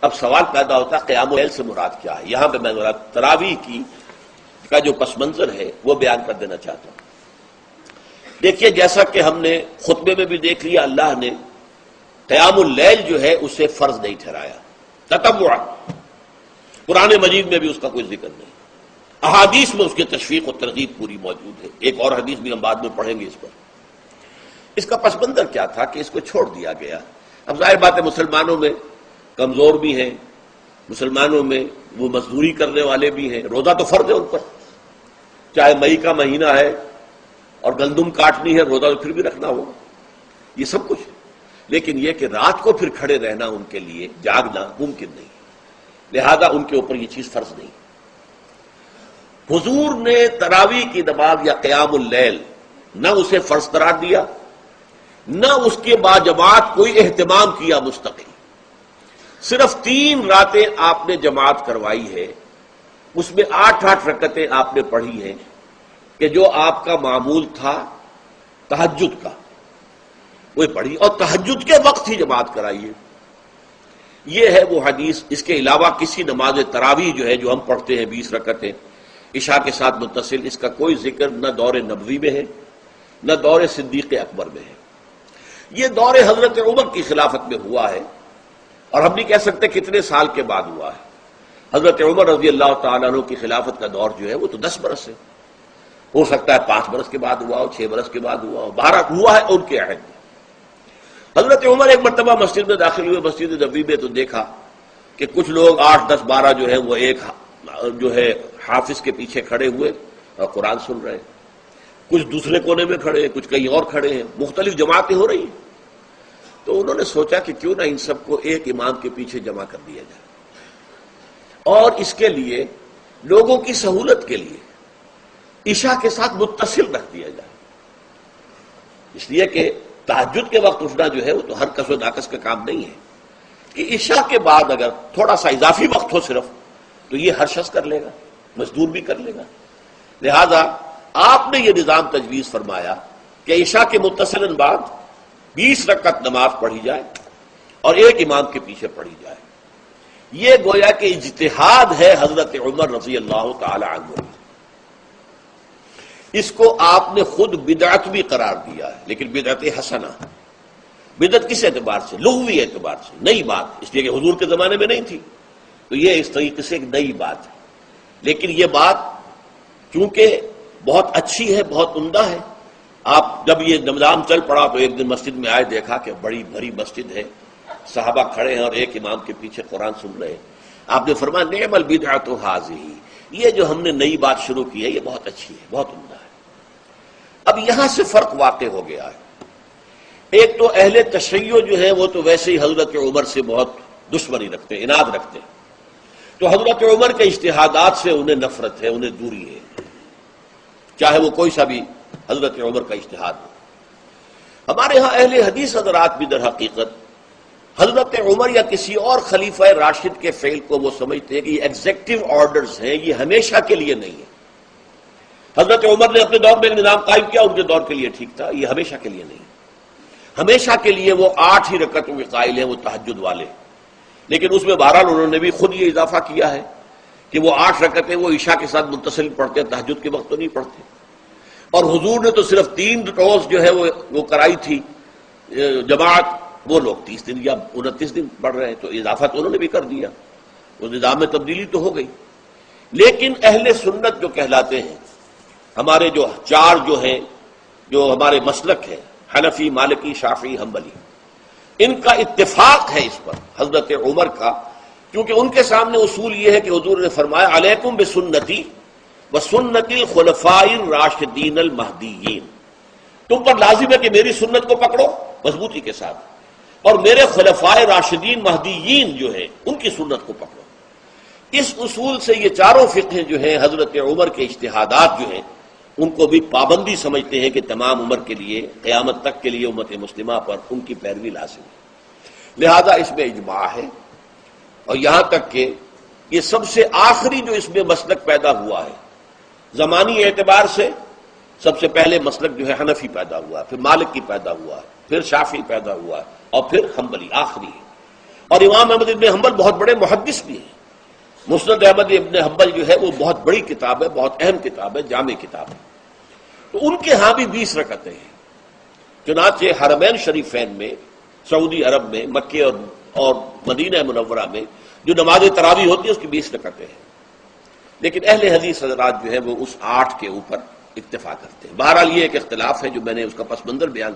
اب سوال پیدا ہوتا ہے قیام اللیل سے مراد کیا ہے؟ یہاں پہ میں تراویح کا جو پس منظر ہے وہ بیان کر دینا چاہتا ہوں۔ دیکھیے، جیسا کہ ہم نے خطبے میں بھی دیکھ لیا، اللہ نے قیام اللیل جو ہے اسے فرض نہیں ٹھہرایا تطوعا، قرآن مجید میں بھی اس کا کوئی ذکر نہیں، احادیث میں اس کی تشویق و ترغیب پوری موجود ہے، ایک اور حدیث بھی ہم بعد میں پڑھیں گے اس پر۔ اس کا پس منظر کیا تھا کہ اس کو چھوڑ دیا گیا۔ اب ظاہر بات ہے مسلمانوں میں کمزور بھی ہیں، مسلمانوں میں وہ مزدوری کرنے والے بھی ہیں، روزہ تو فرض ہے ان پر، چاہے مئی کا مہینہ ہے اور گندم کاٹنی ہے، روزہ تو پھر بھی رکھنا ہوگا، یہ سب کچھ ہے، لیکن یہ کہ رات کو پھر کھڑے رہنا ان کے لیے جاگنا ممکن نہیں، لہذا ان کے اوپر یہ چیز فرض نہیں۔ حضور نے تراویح کی نماز یا قیام اللیل نہ اسے فرض قرار دیا، نہ اس کے بعد جماعت کوئی اہتمام کیا مستقل، صرف 3 راتیں آپ نے جماعت کروائی ہے، اس میں 8 رکعتیں آپ نے پڑھی ہیں کہ جو آپ کا معمول تھا تہجد کا وہ پڑھی، اور تہجد کے وقت ہی جماعت کرائی ہے۔ یہ ہے وہ حدیث، اس کے علاوہ کسی نماز تراویح جو ہے جو ہم پڑھتے ہیں 20 رکعتیں عشاء کے ساتھ متصل، اس کا کوئی ذکر نہ دور نبوی میں ہے نہ دور صدیق اکبر میں ہے۔ یہ دور حضرت عمر کی خلافت میں ہوا ہے، اور ہم نہیں کہہ سکتے کتنے سال کے بعد ہوا ہے۔ حضرت عمر رضی اللہ تعالیٰ عنہ کی خلافت کا دور جو ہے وہ تو 10 برس ہے، ہو سکتا ہے 5 برس کے بعد ہوا ہو، 6 برس کے بعد ہوا ہو، 12 ہوا ہے ان کے عہد میں۔ حضرت عمر ایک مرتبہ مسجد میں داخل ہوئے، مسجد نبوی میں، تو دیکھا کہ کچھ لوگ 8، 10، 12 جو ہے وہ ایک جو ہے حافظ کے پیچھے کھڑے ہوئے اور قرآن سن رہے ہیں، کچھ دوسرے کونے میں کھڑے ہیں، کچھ کہیں اور کھڑے ہیں، مختلف جماعتیں ہو رہی ہیں۔ تو انہوں نے سوچا کہ کیوں نہ ان سب کو ایک امام کے پیچھے جمع کر دیا جائے، اور اس کے لیے لوگوں کی سہولت کے لیے عشاء کے ساتھ متصل رکھ دیا جائے، اس لیے کہ تہجد کے وقت اٹھنا جو ہے وہ تو ہر کس و ناقص کا کام نہیں ہے، کہ عشاء کے بعد اگر تھوڑا سا اضافی وقت ہو صرف، تو یہ ہر شخص کر لے گا، مزدور بھی کر لے گا۔ لہذا آپ نے یہ نظام تجویز فرمایا کہ عشاء کے متصلاً بعد 20 رکعت نماز پڑھی جائے اور ایک امام کے پیچھے پڑھی جائے۔ یہ گویا کہ اجتہاد ہے حضرت عمر رضی اللہ تعالی عنہ، اس کو آپ نے خود بدعت بھی قرار دیا ہے، لیکن بدعت حسنہ۔ بدعت کس اعتبار سے؟ لغوی اعتبار سے، نئی بات، اس لیے کہ حضور کے زمانے میں نہیں تھی، تو یہ اس طریقے سے ایک نئی بات ہے، لیکن یہ بات چونکہ بہت اچھی ہے، بہت عمدہ ہے۔ آپ جب یہ نظام چل پڑا تو ایک دن مسجد میں آئے، دیکھا کہ بڑی بھری مسجد ہے، صحابہ کھڑے ہیں اور ایک امام کے پیچھے قرآن سن رہے ہیں۔ آپ نے فرمایا نعم البدعۃ ھذہ، یہ جو ہم نے نئی بات شروع کی ہے یہ بہت اچھی ہے، بہت عمدہ ہے۔ اب یہاں سے فرق واقع ہو گیا ہے۔ ایک تو اہل تشیع جو ہے وہ تو ویسے ہی حضرت عمر سے بہت دشمنی رکھتے ہیں، عناد رکھتے ہیں، تو حضرت عمر کے اجتہادات سے انہیں نفرت ہے، انہیں دوری ہے، چاہے وہ کوئی سا بھی حضرت عمر کا اجتہاد ہو۔ ہمارے ہاں اہل حدیث حضرات بھی در حقیقت حضرت عمر یا کسی اور خلیفہ راشد کے فعل کو وہ سمجھتے ہیں کہ یہ ایگزیکٹو آرڈرز ہیں، یہ ہمیشہ کے لیے نہیں ہے۔ حضرت عمر نے اپنے دور میں ایک نظام قائم کیا، ان کے دور کے لیے ٹھیک تھا، یہ ہمیشہ کے لیے نہیں۔ ہمیشہ کے لیے وہ 8 ہی رکعتوں کے قائل ہیں، وہ تہجد والے، لیکن اس میں بہرحال انہوں نے بھی خود یہ اضافہ کیا ہے کہ وہ 8 رکعتیں وہ عشاء کے ساتھ متصل پڑھتے ہیں، تہجد کے وقت تو نہیں پڑھتے۔ اور حضور نے تو صرف 3 روز جو ہے وہ کرائی تھی جماعت، وہ لوگ 30 دن یا 29 دن پڑھ رہے ہیں، تو اضافہ تو انہوں نے بھی کر دیا، وہ نظام میں تبدیلی تو ہو گئی۔ لیکن اہل سنت جو کہلاتے ہیں، ہمارے جو 4 جو ہیں، جو ہمارے مسلک ہیں، حنفی، مالکی، شافعی، حنبلی، ان کا اتفاق ہے اس پر حضرت عمر کا، کیونکہ ان کے سامنے اصول یہ ہے کہ حضور نے فرمایا علیکم بسنتی وسنت الخلفاء الراشدین المہدیین، تم پر لازم ہے کہ میری سنت کو پکڑو مضبوطی کے ساتھ، اور میرے خلفاء راشدین مہدیین جو ہیں ان کی سنت کو پکڑو۔ اس اصول سے یہ 4 فقہ جو ہیں حضرت عمر کے اجتہادات جو ہیں ان کو بھی پابندی سمجھتے ہیں کہ تمام عمر کے لیے، قیامت تک کے لیے امت مسلمہ پر ان کی پیروی لازم ہے، لہذا اس میں اجماع ہے۔ اور یہاں تک کہ یہ سب سے آخری جو اس میں مسلک پیدا ہوا ہے زمانی اعتبار سے، سب سے پہلے مسلک جو ہے حنفی پیدا ہوا ہے، پھر مالکی پیدا ہوا ہے، پھر شافعی پیدا ہوا ہے، اور پھر حنبلی آخری ہے۔ اور امام احمد ابن حنبل بہت بڑے محدث بھی ہیں. مسند احمد ابن حنبل جو ہے وہ بہت بڑی کتاب ہے، بہت اہم کتاب ہے، جامع کتاب ہے. تو ان کے ہاں بھی 20 رکعتیں ہیں. چنانچہ حرمین شریفین میں، سعودی عرب میں، مکے اور مدینہ منورہ میں جو نماز تراویح ہوتی ہے اس کی 20 رکعتیں ہیں. لیکن اہل حدیث حضرات جو ہے وہ اس 8 کے اوپر اکتفا کرتے ہیں. بہرحال یہ ایک اختلاف ہے جو میں نے اس کا پس منظر بیان